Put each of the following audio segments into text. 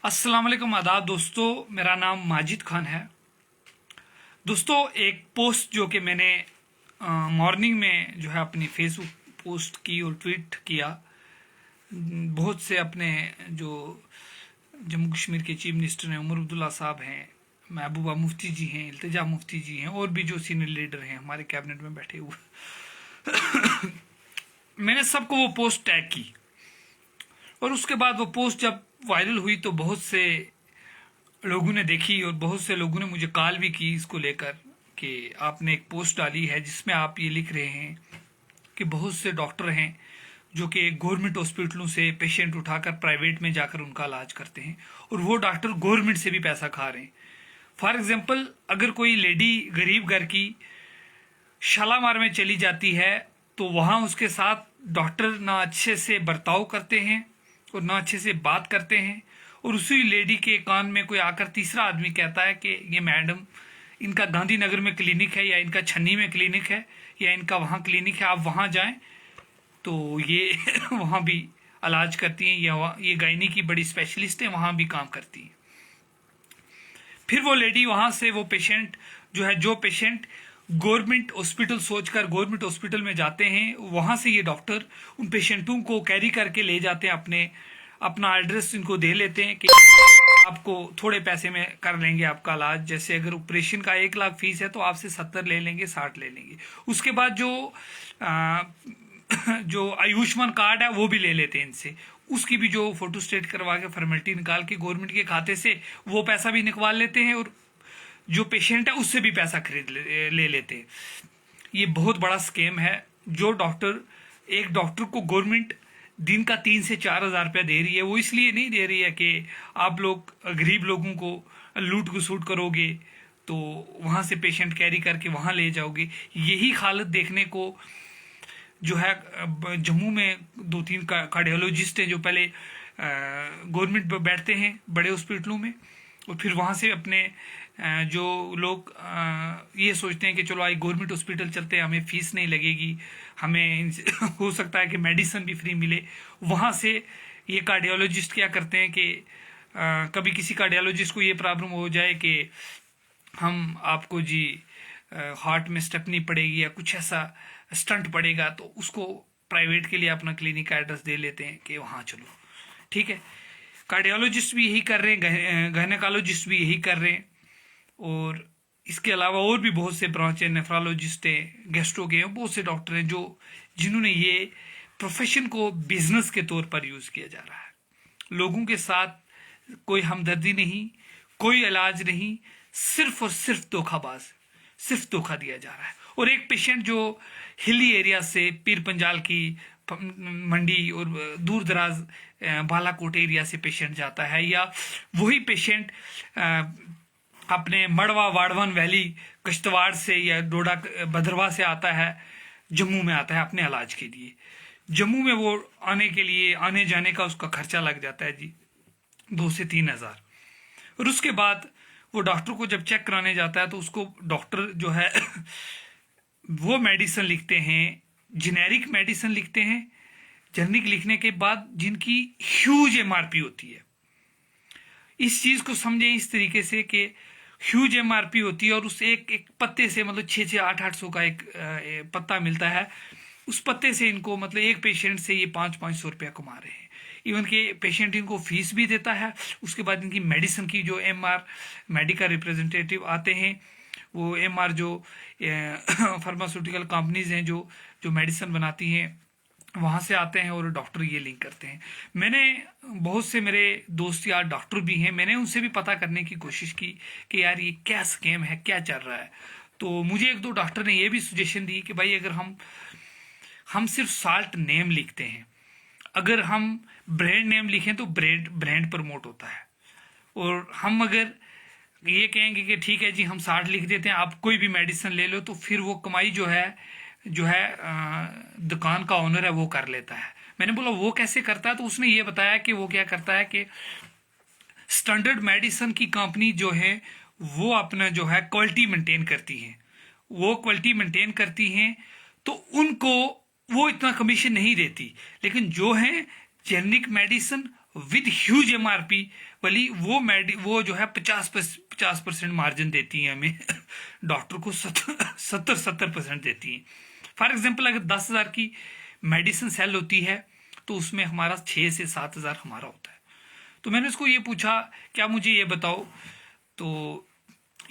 अस्सलाम वालेकुम, आदाब दोस्तों। मेरा नाम माजिद खान है। दोस्तों, एक पोस्ट जो कि मैंने मॉर्निंग में जो है अपनी फेसबुक पोस्ट की और ट्वीट किया। बहुत से अपने जो जम्मू कश्मीर के चीफ मिनिस्टर हैं, उमर अब्दुल्ला साहब हैं, महबूबा मुफ्ती जी हैं, इल्तिजा मुफ्ती जी हैं, और भी जो सीनियर लीडर हैं हमारे कैबिनेट में बैठे हुए, मैंने सबको वो पोस्ट टैग की। और उसके बाद वो पोस्ट जब वायरल हुई तो बहुत से लोगों ने देखी और बहुत से लोगों ने मुझे कॉल भी की इसको लेकर कि आपने एक पोस्ट डाली है जिसमें आप ये लिख रहे हैं कि बहुत से डॉक्टर हैं जो कि गवर्नमेंट हॉस्पिटलों से पेशेंट उठाकर प्राइवेट में जाकर उनका इलाज करते हैं और वो डॉक्टर गवर्नमेंट से भी पैसा खा रहे हैं। फॉर एग्जाम्पल, अगर कोई लेडी गरीब घर की शालामार में चली जाती है तो वहाँ उसके साथ डॉक्टर ना अच्छे से बर्ताव करते हैं और ना अच्छे से बात करते हैं, और उसी लेडी के कान में कोई आकर तीसरा आदमी कहता है कि ये मैडम, इनका गांधीनगर में क्लिनिक है या इनका छन्नी में क्लिनिक है या इनका वहाँ क्लिनिक है, आप वहाँ जाएं। तो ये वहाँ भी इलाज करती हैं या ये गायनी की बड़ी स्पेशलिस्ट है, वहाँ भी काम करती हैं। फिर वो लेडी वहाँ से वो पेशेंट जो पेशेंट गवर्नमेंट हॉस्पिटल सोचकर गवर्नमेंट हॉस्पिटल में जाते हैं, वहाँ से ये डॉक्टर उन पेशेंटों को कैरी करके ले जाते हैं, अपना एड्रेस इनको दे लेते हैं कि आपको थोड़े पैसे में कर लेंगे आपका इलाज। जैसे अगर ऑपरेशन का 1 लाख फीस है तो आपसे 70 ले लेंगे, 60 ले लेंगे। उसके बाद जो आयुष्मान कार्ड है वो भी ले लेते हैं इनसे, उसकी भी जो फोटो स्टेट करवा के फॉर्मेलिटी निकाल के गवर्नमेंट के खाते से वो पैसा भी निकलवा लेते हैं और जो पेशेंट है उससे भी पैसा ले लेते हैं। ये बहुत बड़ा स्कैम है। जो डॉक्टर एक डॉक्टर को गवर्नमेंट दिन का 3 से 4 हज़ार रुपया दे रही है, वो इसलिए नहीं दे रही है कि आप लोग गरीब लोगों को लूट घसूट करोगे तो वहाँ से पेशेंट कैरी करके वहाँ ले जाओगे। यही हालत देखने को जो है जम्मू में 2-3 कार्डियोलॉजिस्ट हैं जो पहले गवर्नमेंट में बैठते हैं बड़े हॉस्पिटलों में, और फिर वहाँ से अपने जो लोग ये सोचते हैं कि चलो आई गवर्नमेंट हॉस्पिटल चलते हैं, हमें फीस नहीं लगेगी, हमें हो सकता है कि मेडिसिन भी फ्री मिले। वहाँ से ये कार्डियोलॉजिस्ट क्या करते हैं कि कभी किसी कार्डियोलॉजिस्ट को ये प्रॉब्लम हो जाए कि हम आपको जी हार्ट में स्टेपनी पड़ेगी या कुछ ऐसा स्टंट पड़ेगा, तो उसको प्राइवेट के लिए अपना क्लिनिक का एड्रेस दे लेते हैं कि वहाँ चलो। ठीक है, कार्डियोलॉजिस्ट भी यही कर रहे हैं, गायनेकोलॉजिस्ट भी यही कर रहे हैं, और इसके अलावा और भी बहुत से ब्रांच है, नेफ्रोलॉजिस्ट हैं, गैस्ट्रो के हैं, बहुत से डॉक्टर हैं जिन्होंने ये प्रोफेशन को बिजनेस के तौर पर यूज किया जा रहा है। लोगों के साथ कोई हमदर्दी नहीं, कोई इलाज नहीं, सिर्फ और सिर्फ धोखाबाज, सिर्फ धोखा दिया जा रहा है। और एक पेशेंट जो हिली एरिया से पीर पंजाल की मंडी और दूर दराज बालाकोट एरिया से पेशेंट जाता है, या वही पेशेंट अपने मड़वा वाड़वन वैली कश्तवाड़ से या डोडा भद्रवाह से आता है, जम्मू में आता है अपने इलाज के लिए। जम्मू में वो आने जाने का उसका खर्चा लग जाता है जी 2 से 3 हज़ार। और उसके बाद वो डॉक्टर को जब चेक कराने जाता है तो उसको डॉक्टर जो है वो मेडिसिन लिखते हैं, जेनेरिक मेडिसिन लिखते हैं। जेनेरिक लिखने के बाद जिनकी ह्यूज एमआरपी होती है, इस चीज को समझे इस तरीके से कि ह्यूज एमआरपी होती है और उस एक पत्ते से मतलब 600-800 का एक पत्ता मिलता है। उस पत्ते से इनको मतलब एक पेशेंट से ये 500-500 रुपया कमा रहे हैं। इवन के पेशेंट इनको फीस भी देता है। उसके बाद इनकी मेडिसिन की जो एमआर मेडिकल रिप्रेजेंटेटिव आते हैं, वो एमआर जो फार्मास्यूटिकल कंपनीज हैं जो मेडिसिन बनाती हैं, वहाँ से आते हैं और डॉक्टर ये लिंक करते हैं। मैंने बहुत से मेरे दोस्त यार डॉक्टर भी हैं, मैंने उनसे भी पता करने की कोशिश की कि यार ये क्या स्कैम है, क्या चल रहा है। तो मुझे 1-2 डॉक्टर ने ये भी सजेशन दी कि भाई अगर हम सिर्फ साल्ट नेम लिखते हैं, अगर हम ब्रांड नेम लिखें तो ब्रांड प्रमोट होता है, और हम अगर ये कहेंगे कि ठीक है जी हम साल्ट लिख देते हैं, आप कोई भी मेडिसिन ले लो, तो फिर वो कमाई जो है दुकान का ओनर है वो कर लेता है। मैंने बोला वो कैसे करता है, तो उसने ये बताया कि वो क्या करता है कि स्टैंडर्ड मेडिसिन की कंपनी जो है वो अपना जो है क्वालिटी मेंटेन करती है, वो क्वालिटी मेंटेन करती हैं, तो उनको वो इतना कमीशन नहीं देती। लेकिन जो है generic medicine with huge MRP वाली वो जो है 50% मार्जिन देती है हमें डॉक्टर को 70% देती है। फॉर एग्जाम्पल अगर 10,000 की मेडिसिन सेल होती है तो उसमें हमारा 6 से 7,000 हमारा होता है। तो मैंने उसको ये पूछा, क्या मुझे ये बताओ, तो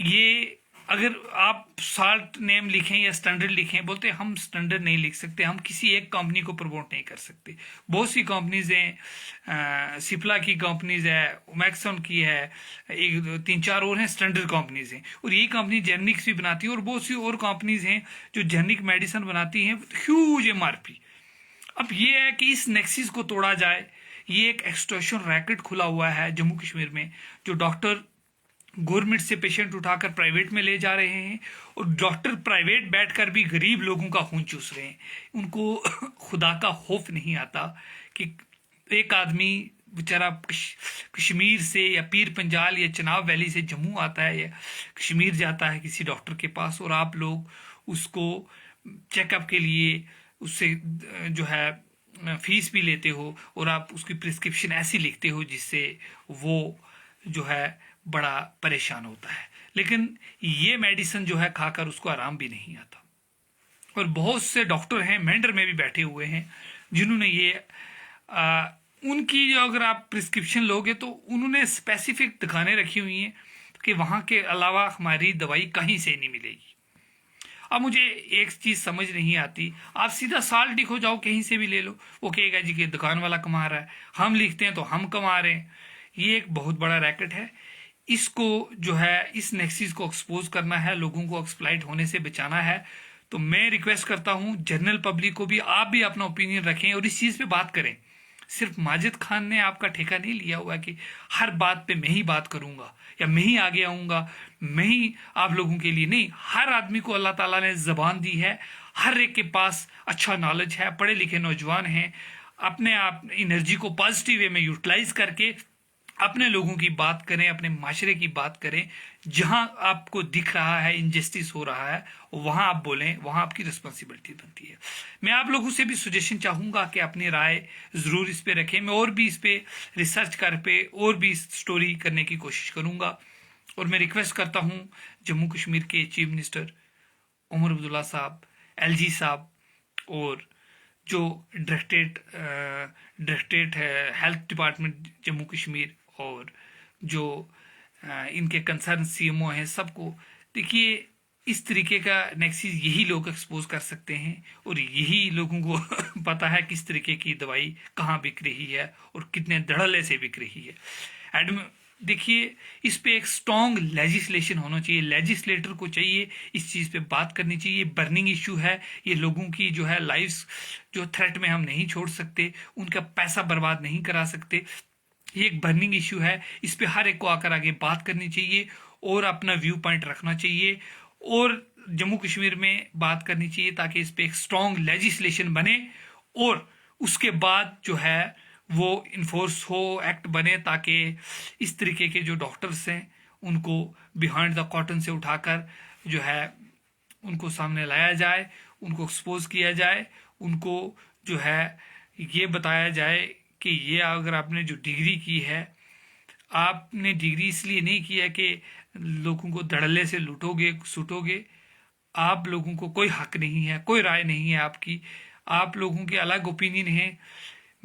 ये अगर आप साल्ट नेम लिखें या स्टैंडर्ड लिखें, बोलते हम स्टैंडर्ड नहीं लिख सकते, हम किसी एक कंपनी को प्रमोट नहीं कर सकते। बहुत सी कंपनीज हैं, सिप्ला की कंपनीज है, मैक्सन की है, एक 3-4 और हैं स्टैंडर्ड कंपनीज हैं, और ये कंपनी जेनरिक्स भी बनाती है, और बहुत सी और कंपनीज हैं जो जेनरिक मेडिसिन बनाती हैं ह्यूज एमआरपी। अब ये है कि इस नेक्सिस को तोड़ा जाए। ये एक एक्सटॉर्शन रैकेट खुला हुआ है जम्मू कश्मीर में, जो डॉक्टर गवर्नमेंट से पेशेंट उठाकर प्राइवेट में ले जा रहे हैं, और डॉक्टर प्राइवेट बैठकर भी गरीब लोगों का खून चूस रहे हैं। उनको खुदा का खौफ नहीं आता कि एक आदमी बेचारा कश्मीर से या पीर पंजाल या चनाब वैली से जम्मू आता है या कश्मीर जाता है किसी डॉक्टर के पास, और आप लोग उसको चेकअप के लिए उससे जो है फीस भी लेते हो, और आप उसकी प्रिस्क्रिप्शन ऐसी लिखते हो जिससे वो जो है बड़ा परेशान होता है। लेकिन ये मेडिसिन जो है खाकर उसको आराम भी नहीं आता। और बहुत से डॉक्टर हैं, मेंढर में भी बैठे हुए हैं, जिन्होंने ये उनकी जो अगर आप प्रिस्क्रिप्शन लोगे तो उन्होंने स्पेसिफिक दुकानें रखी हुई हैं कि वहाँ के अलावा हमारी दवाई कहीं से नहीं मिलेगी। अब मुझे एक चीज़ समझ नहीं आती, आप सीधा साल्ट लिखो जाओ कहीं से भी ले लो, वो कहेगा जी कि दुकान वाला कमा रहा है, हम लिखते हैं तो हम कमा रहे हैं। ये एक बहुत बड़ा रैकेट है। इसको जो है इस नेक्सिस को एक्सपोज करना है, लोगों को एक्सप्लॉइट होने से बचाना है। तो मैं रिक्वेस्ट करता हूं जनरल पब्लिक को भी, आप भी अपना ओपिनियन रखें और इस चीज़ पे बात करें। सिर्फ माजिद खान ने आपका ठेका नहीं लिया हुआ कि हर बात पे मैं ही बात करूंगा या मैं ही आगे आऊंगा, मैं ही आप लोगों के लिए नहीं। हर आदमी को अल्लाह ताला ने जबान दी है, हर एक के पास अच्छा नॉलेज है, पढ़े लिखे नौजवान हैं। अपने आप एनर्जी को पॉजिटिव वे में यूटिलाइज करके अपने लोगों की बात करें, अपने माशरे की बात करें। जहां आपको दिख रहा है इनजस्टिस हो रहा है वहां आप बोलें, वहां आपकी रिस्पॉन्सिबिलिटी बनती है। मैं आप लोगों से भी सजेशन चाहूंगा कि अपनी राय जरूर इस पे रखें। मैं और भी इस पे रिसर्च कर पे और भी स्टोरी करने की कोशिश करूंगा। और मैं रिक्वेस्ट करता हूं जम्मू कश्मीर के चीफ मिनिस्टर उमर अब्दुल्ला साहब, एलजी साहब, और जो डायरेक्टरेट है हेल्थ डिपार्टमेंट जम्मू कश्मीर, और जो इनके कंसर्न सीएमओ हैं, सबको देखिए इस तरीके का नेक्सिस यही लोग एक्सपोज कर सकते हैं, और यही लोगों को पता है किस तरीके की दवाई कहाँ बिक रही है और कितने धड़ल्ले से बिक रही है। देखिए इस पे एक स्ट्रॉन्ग लेजिस्लेशन होना चाहिए, लेजिस्लेटर को चाहिए इस चीज़ पे बात करनी चाहिए। बर्निंग इशू है, ये लोगों की जो है लाइफ्स जो थ्रेट में हम नहीं छोड़ सकते, उनका पैसा बर्बाद नहीं करा सकते। ये एक बर्निंग इशू है, इस पे हर एक को आकर आगे बात करनी चाहिए और अपना व्यू पॉइंट रखना चाहिए, और जम्मू कश्मीर में बात करनी चाहिए ताकि इस पे एक स्ट्रॉन्ग लेजिस्लेशन बने, और उसके बाद जो है वो इन्फोर्स हो, एक्ट बने, ताकि इस तरीके के जो डॉक्टर्स हैं उनको बिहाइंड द कॉटन से उठाकर जो है उनको सामने लाया जाए, उनको एक्सपोज किया जाए, उनको जो है ये बताया जाए कि ये अगर आपने जो डिग्री की है, आपने डिग्री इसलिए नहीं की है कि लोगों को धड़ल्ले से लूटोगे सूटोगे। आप लोगों को कोई हक नहीं है, कोई राय नहीं है आपकी, आप लोगों के अलग ओपिनियन है।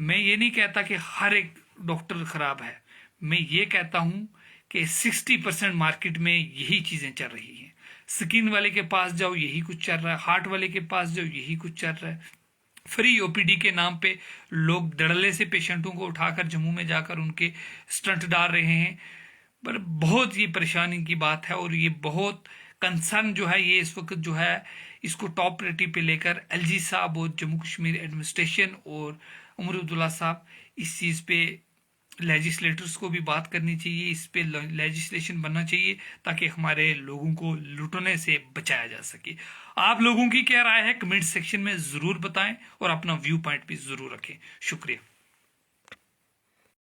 मैं ये नहीं कहता कि हर एक डॉक्टर खराब है, मैं ये कहता हूं कि 60% मार्केट में यही चीजें चल रही हैं। स्किन वाले के पास जाओ यही कुछ चल रहा है, हार्ट वाले के पास जाओ यही कुछ चल रहा है। फ्री ओपीडी के नाम पे लोग धड़ल्ले से पेशेंटों को उठाकर जम्मू में जाकर उनके स्टंट डाल रहे हैं। पर बहुत ये परेशानी की बात है, और ये बहुत कंसर्न जो है ये इस वक्त जो है इसको टॉप प्रायोरिटी पे लेकर एलजी साहब और जम्मू कश्मीर एडमिनिस्ट्रेशन और उमर अब्दुल्ला साहब इस चीज़ पे लेजिस्लेटर्स को भी बात करनी चाहिए, इस पे लेजिस्लेशन बनना चाहिए ताकि हमारे लोगों को लूटने से बचाया जा सके। आप लोगों की क्या राय है कमेंट सेक्शन में ज़रूर बताएं और अपना व्यू पॉइंट भी ज़रूर रखें। शुक्रिया।